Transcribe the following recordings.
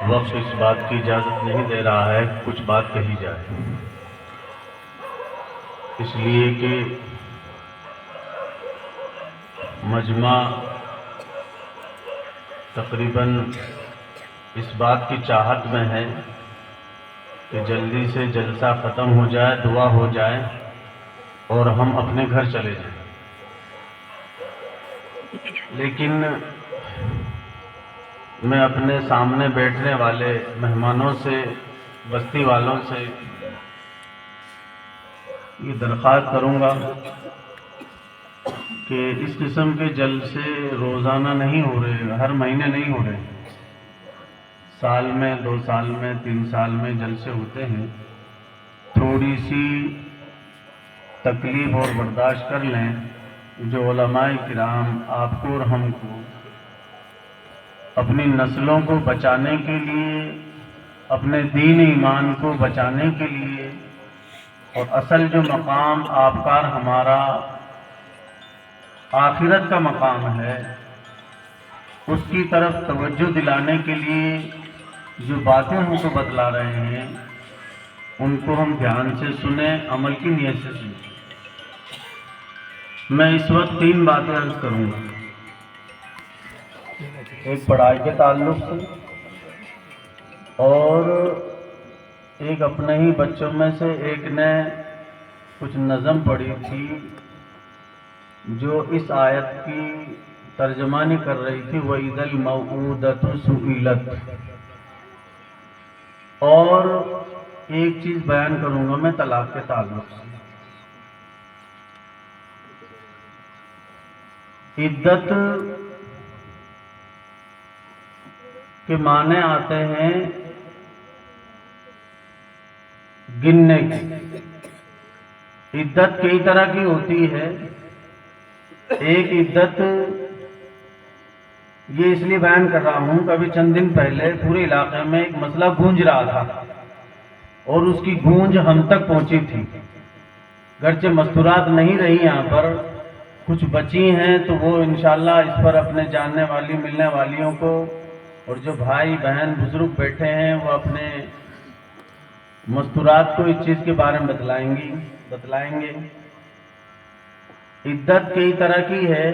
وقت اس بات کی اجازت نہیں دے رہا ہے کہ کچھ بات کہی جائے، اس لیے کہ مجمع تقریباً اس بات کی چاہت میں ہے کہ جلدی سے جلسہ ختم ہو جائے، دعا ہو جائے اور ہم اپنے گھر چلے جائیں۔ لیکن میں اپنے سامنے بیٹھنے والے مہمانوں سے، بستی والوں سے یہ درخواست کروں گا کہ اس قسم کے جلسے روزانہ نہیں ہو رہے، ہر مہینے نہیں ہو رہے، سال میں 2 سال میں 3 سال میں جلسے ہوتے ہیں۔ تھوڑی سی تکلیف اور برداشت کر لیں۔ جو علماء کرام آپ کو اور ہم کو اپنی نسلوں کو بچانے کے لیے، اپنے دین ایمان کو بچانے کے لیے، اور اصل جو مقام آبکار ہمارا آخرت کا مقام ہے، اس کی طرف توجہ دلانے کے لیے جو باتیں ہم کو بتلا رہے ہیں، ان کو ہم دھیان سے سنیں، عمل کی نیت سے سنیں۔ میں اس وقت 3 باتیں عرض کروں گا، ایک پڑھائی کے تعلق سے، اور ایک اپنے ہی بچوں میں سے ایک نے کچھ نظم پڑھی تھی جو اس آیت کی ترجمانی کر رہی تھی، وَإِذَا الْمَوْءُودَةُ سُئِلَتْ۔ اور ایک چیز بیان کروں گا میں طلاق کے تعلق سے۔ عدت کے معنی آتے ہیں گننے کی۔ عدت کئی طرح کی ہوتی ہے۔ ایک عدت یہ اس لیے بیان کر رہا ہوں کہ ابھی چند دن پہلے پورے علاقے میں ایک مسئلہ گونج رہا تھا اور اس کی گونج ہم تک پہنچی تھی، گرچہ مستورات نہیں رہی یہاں پر، کچھ بچی ہیں تو وہ انشاءاللہ اس پر اپنے جاننے والی ملنے والیوں کو، اور جو بھائی بہن بزرگ بیٹھے ہیں وہ اپنے مستورات کو اس چیز کے بارے میں بتلائیں گے۔ عدت کئی طرح کی ہے،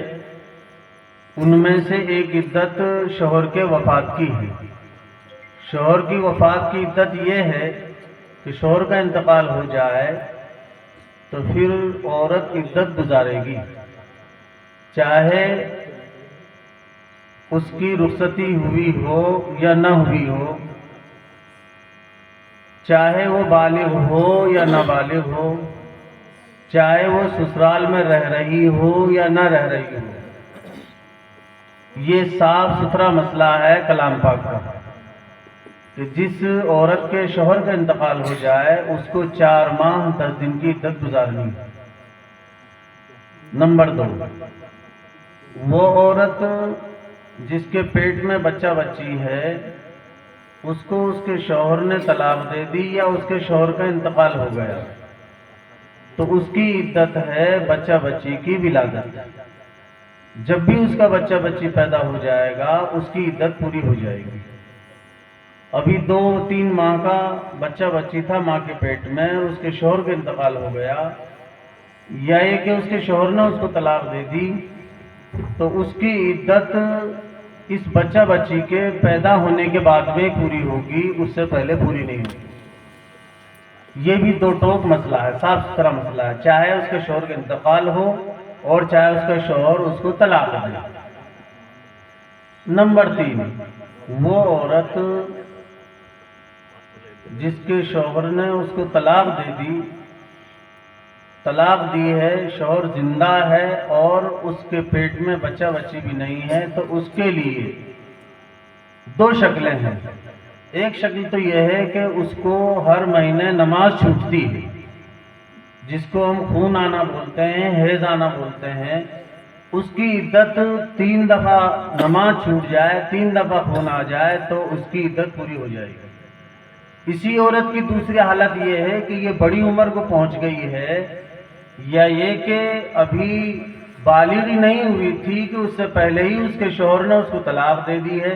ان میں سے ایک عدت شوہر کے وفات کی ہے۔ شوہر کی وفات کی عدت یہ ہے کہ شوہر کا انتقال ہو جائے تو پھر عورت عدت گزارے گی، چاہے اس کی رخصتی ہوئی ہو یا نہ ہوئی ہو، چاہے وہ بالغ ہو یا نابالغ ہو، چاہے وہ سسرال میں رہ رہی ہو یا نہ رہ رہی ہو۔ یہ صاف ستھرا مسئلہ ہے کلام پاک کا کہ جس عورت کے شوہر کا انتقال ہو جائے اس کو 4 ماہ 10 دن کی عدت گزارنی ہے۔ نمبر 2، وہ عورت جس کے پیٹ میں بچہ بچی ہے، اس کو اس کے شوہر نے طلاق دے دی یا اس کے شوہر کا انتقال ہو گیا، تو اس کی عدت ہے بچہ بچی کی ولادت۔ جب بھی اس کا بچہ بچی پیدا ہو جائے گا اس کی عدت پوری ہو جائے گی۔ ابھی 2-3 ماہ کا بچہ بچی تھا ماں کے پیٹ میں، اس کے شوہر کا انتقال ہو گیا، یا یہ کہ اس کے شوہر نے اس کو طلاق دے دی، تو اس کی عدت اس بچہ بچی کے پیدا ہونے کے بعد میں پوری ہوگی، اس سے پہلے پوری نہیں ہوگی۔ یہ بھی 2 ٹوک مسئلہ ہے، صاف ستھرا مسئلہ ہے، چاہے اس کے شوہر کا انتقال ہو اور چاہے اس کا شوہر اس کو طلاق دے۔ نمبر 3، وہ عورت جس کے شوہر نے اس کو طلاق دے دی، طلاق دی ہے، شوہر زندہ ہے اور اس کے پیٹ میں بچہ بچی بھی نہیں ہے، تو اس کے لیے 2 شکلیں ہیں۔ ایک شکل تو یہ ہے کہ اس کو ہر مہینے نماز چھوٹتی ہے، جس کو ہم خون آنا بولتے ہیں، حیض آنا بولتے ہیں، اس کی عدت 3 دفعہ نماز چھوٹ جائے، 3 دفعہ خون آ جائے تو اس کی عدت پوری ہو جائے گی۔ اسی عورت کی دوسری حالت یہ ہے کہ یہ بڑی عمر کو پہنچ گئی ہے، یا یہ کہ ابھی بالغ ہی نہیں ہوئی تھی کہ اس سے پہلے ہی اس کے شوہر نے اس کو طلاق دے دی ہے،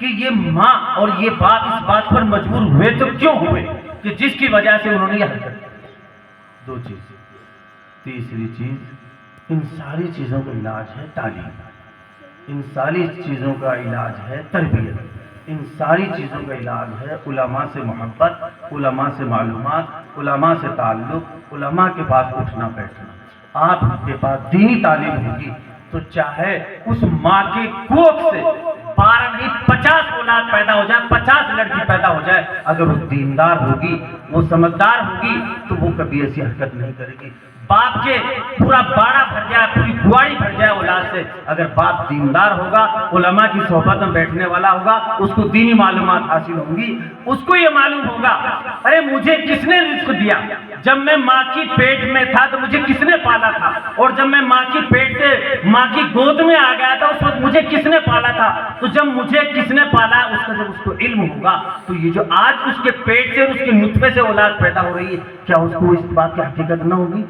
کہ یہ ماں اور یہ باپ اس بات پر مجبور ہوئے تو کیوں ہوئے کہ جس کی وجہ سے انہوں نے یہ حرکت کی؟ دو چیز۔ تیسری چیز، ان ساری چیزوں کا علاج ہے تعلیم، ان ساری چیزوں کا علاج ہے تربیت، ان ساری چیزوں کا علاج ہے علماء سے محبت، علماء سے معلومات، علماء سے تعلق، علماء کے پاس اٹھنا بیٹھنا۔ آپ کے پاس دینی تعلیم ہوگی تو چاہے اس ماں کے کوکھ سے 12 نہیں 50 اولاد پیدا ہو جائے، 50 لڑکی پیدا ہو جائے، اگر وہ دیندار ہوگی، وہ سمجھدار ہوگی تو وہ کبھی ایسی حرکت نہیں کرے گی۔ باپ کے پورا باڑا بھر جائے، پوری گواڑی بھر جائے اولاد سے، اگر باپ دیندار ہوگا، علماء کی صحبت میں بیٹھنے والا ہوگا، اس کو دینی معلومات حاصل ہوں گی، اس کو یہ معلوم ہوگا ارے مجھے کس نے رزق دیا؟ جب میں ماں کی پیٹ میں تھا تو مجھے کس نے پالا تھا، اور جب میں ماں کی پیٹ سے ماں کی گود میں آ گیا تھا اس وقت مجھے کس نے پالا تھا؟ تو جب مجھے کس نے پالا اس کا جب اس کو علم ہوگا تو یہ جو آج اس کے پیٹ سے اور اس کے نطفے سے اولاد پیدا ہو رہی ہے، کیا اس کو اس بات کی حقیقت نہ ہوگی؟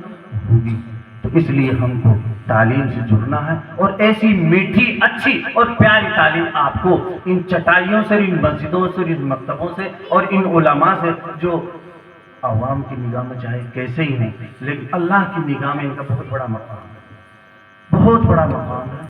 ہوگی۔ تو اس لیے ہم کو تعلیم سے جڑنا ہے، اور ایسی میٹھی اچھی اور پیاری تعلیم آپ کو ان چٹائیوں سے، ان مسجدوں سے، ان مکتبوں سے اور ان علماء سے جو عوام کی نگاہ میں چاہے کیسے ہی ہیں لیکن اللہ کی نگاہ میں ان کا بہت بڑا مقام ہے، بہت بڑا مقام ہے۔